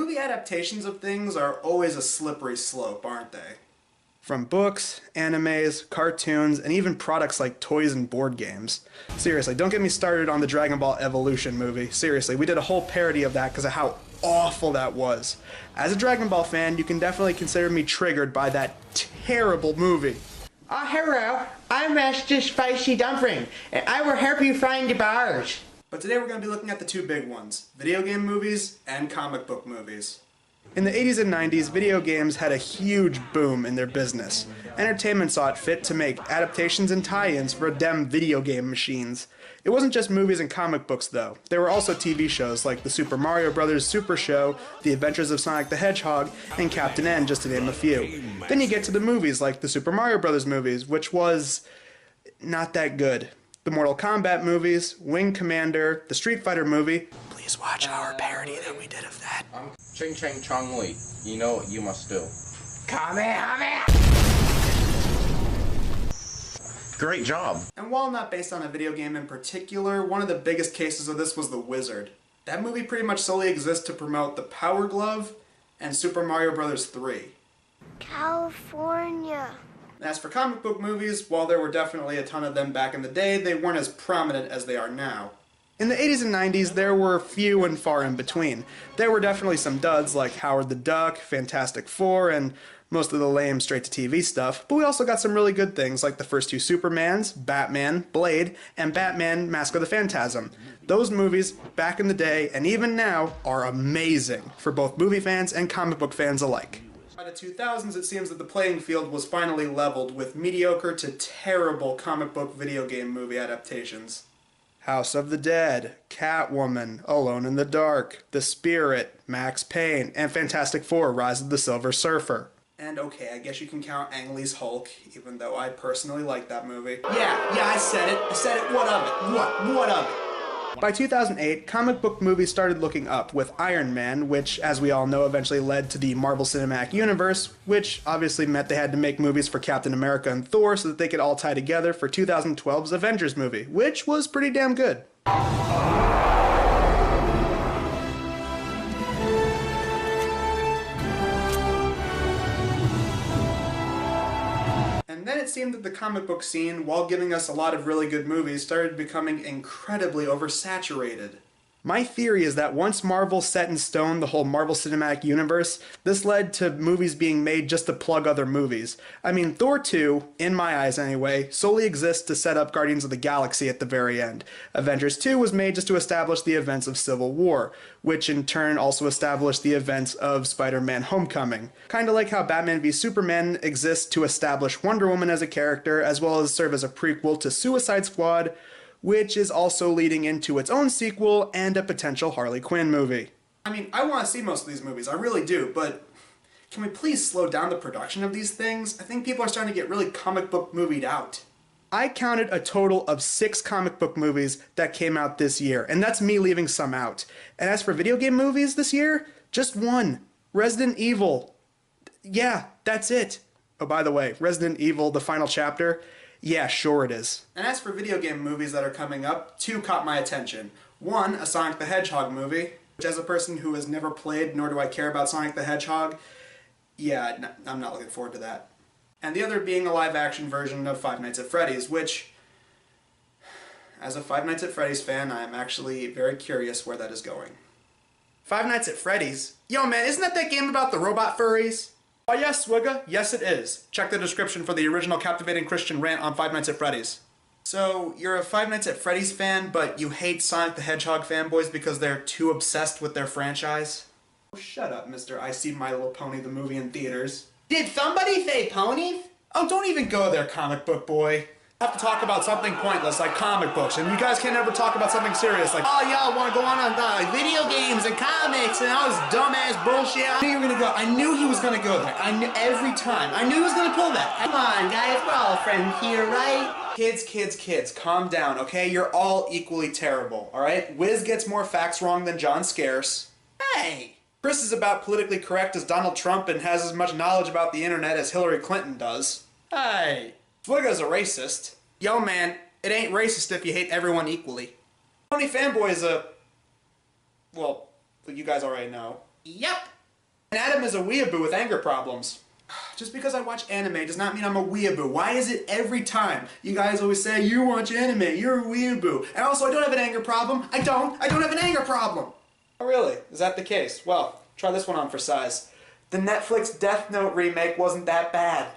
movie adaptations of things are always a slippery slope, aren't they? From books, animes, cartoons, and even products like toys and board games. Seriously, don't get me started on the Dragon Ball Evolution movie. Seriously, we did a whole parody of that because of how awful that was. As a Dragon Ball fan, you can definitely consider me triggered by that terrible movie. Hello, I'm Master Spicy Dumpling, and I will help you find the bars. But today we're going to be looking at the two big ones, video game movies and comic book movies. In the 80s and 90s, video games had a huge boom in their business. Entertainment saw it fit to make adaptations and tie-ins for dem video game machines. It wasn't just movies and comic books though. There were also TV shows like the Super Mario Bros. Super Show, The Adventures of Sonic the Hedgehog, and Captain N, just to name a few. Then you get to the movies like the Super Mario Bros. Movies, which was not that good. The Mortal Kombat movies, Wing Commander, the Street Fighter movie. Please watch our parody that we did of that. Ching Chang Chong Li, you know what you must do. Kamehameha! Great job. And while not based on a video game in particular, one of the biggest cases of this was The Wizard. That movie pretty much solely exists to promote the Power Glove and Super Mario Bros. 3. California. As for comic book movies, while there were definitely a ton of them back in the day, they weren't as prominent as they are now. In the 80s and 90s, there were few and far in between. There were definitely some duds like Howard the Duck, Fantastic Four, and most of the lame straight-to-TV stuff, but we also got some really good things like the first two Supermans, Batman, Blade, and Batman Mask of the Phantasm. Those movies, back in the day and even now, are amazing for both movie fans and comic book fans alike. By the 2000s, it seems that the playing field was finally leveled with mediocre to terrible comic book video game movie adaptations. House of the Dead, Catwoman, Alone in the Dark, The Spirit, Max Payne, and Fantastic Four: Rise of the Silver Surfer. And okay, I guess you can count Ang Lee's Hulk, even though I personally like that movie. Yeah, I said it. What of it? What of it? By 2008, comic book movies started looking up with Iron Man, which, as we all know, eventually led to the Marvel Cinematic Universe, which obviously meant they had to make movies for Captain America and Thor so that they could all tie together for 2012's Avengers movie, which was pretty damn good. Then it seemed that the comic book scene, while giving us a lot of really good movies, started becoming incredibly oversaturated. My theory is that once Marvel set in stone the whole Marvel Cinematic Universe, this led to movies being made just to plug other movies. I mean, Thor 2, in my eyes anyway, solely exists to set up Guardians of the Galaxy at the very end. Avengers 2 was made just to establish the events of Civil War, which in turn also established the events of Spider-Man Homecoming. Kinda like how Batman v Superman exists to establish Wonder Woman as a character, as well as serve as a prequel to Suicide Squad, which is also leading into its own sequel and a potential Harley Quinn movie. I mean, I want to see most of these movies, I really do, but can we please slow down the production of these things? I think people are starting to get really comic book movied out. I counted a total of 6 comic book movies that came out this year, and that's me leaving some out. And as for video game movies this year, just one. Resident Evil. Yeah, that's it. Oh, by the way, Resident Evil, the final chapter, yeah, sure it is. And as for video game movies that are coming up, 2 caught my attention. One, a Sonic the Hedgehog movie, which as a person who has never played, nor do I care about Sonic the Hedgehog, yeah, I'm not looking forward to that. And the other being a live-action version of Five Nights at Freddy's, which, as a Five Nights at Freddy's fan, I am actually very curious where that is going. Five Nights at Freddy's? Yo man, isn't that game about the robot furries? Oh yes, Swigga, yes it is. Check the description for the original captivating Christian rant on Five Nights at Freddy's. So, you're a Five Nights at Freddy's fan, but you hate Sonic the Hedgehog fanboys because they're too obsessed with their franchise? Oh, shut up, Mr. I See My Little Pony the movie in theaters. Did somebody say ponies? Oh, don't even go there, comic book boy. I have to talk about something pointless like comic books, and you guys can't ever talk about something serious like, oh, y'all want to go on video games and comics and all this dumbass bullshit. I knew you were gonna go. I knew he was gonna go there. I knew every time. I knew he was gonna pull that. Come on, guys, we're all friends here, right? Kids, calm down, okay? You're all equally terrible, alright? Wiz gets more facts wrong than John Scarce. Hey! Chris is about politically correct as Donald Trump and has as much knowledge about the internet as Hillary Clinton does. Hey! Swigga's a racist. Yo man, it ain't racist if you hate everyone equally. Tony Fanboy is a... well, you guys already know. Yep, And Adam is a weeaboo with anger problems. Just because I watch anime does not mean I'm a weeaboo. Why is it every time you guys always say, you watch anime, you're a weeaboo? And also, I don't have an anger problem. I don't have an anger problem. Oh really? Is that the case? Well, try this one on for size. The Netflix Death Note remake wasn't that bad.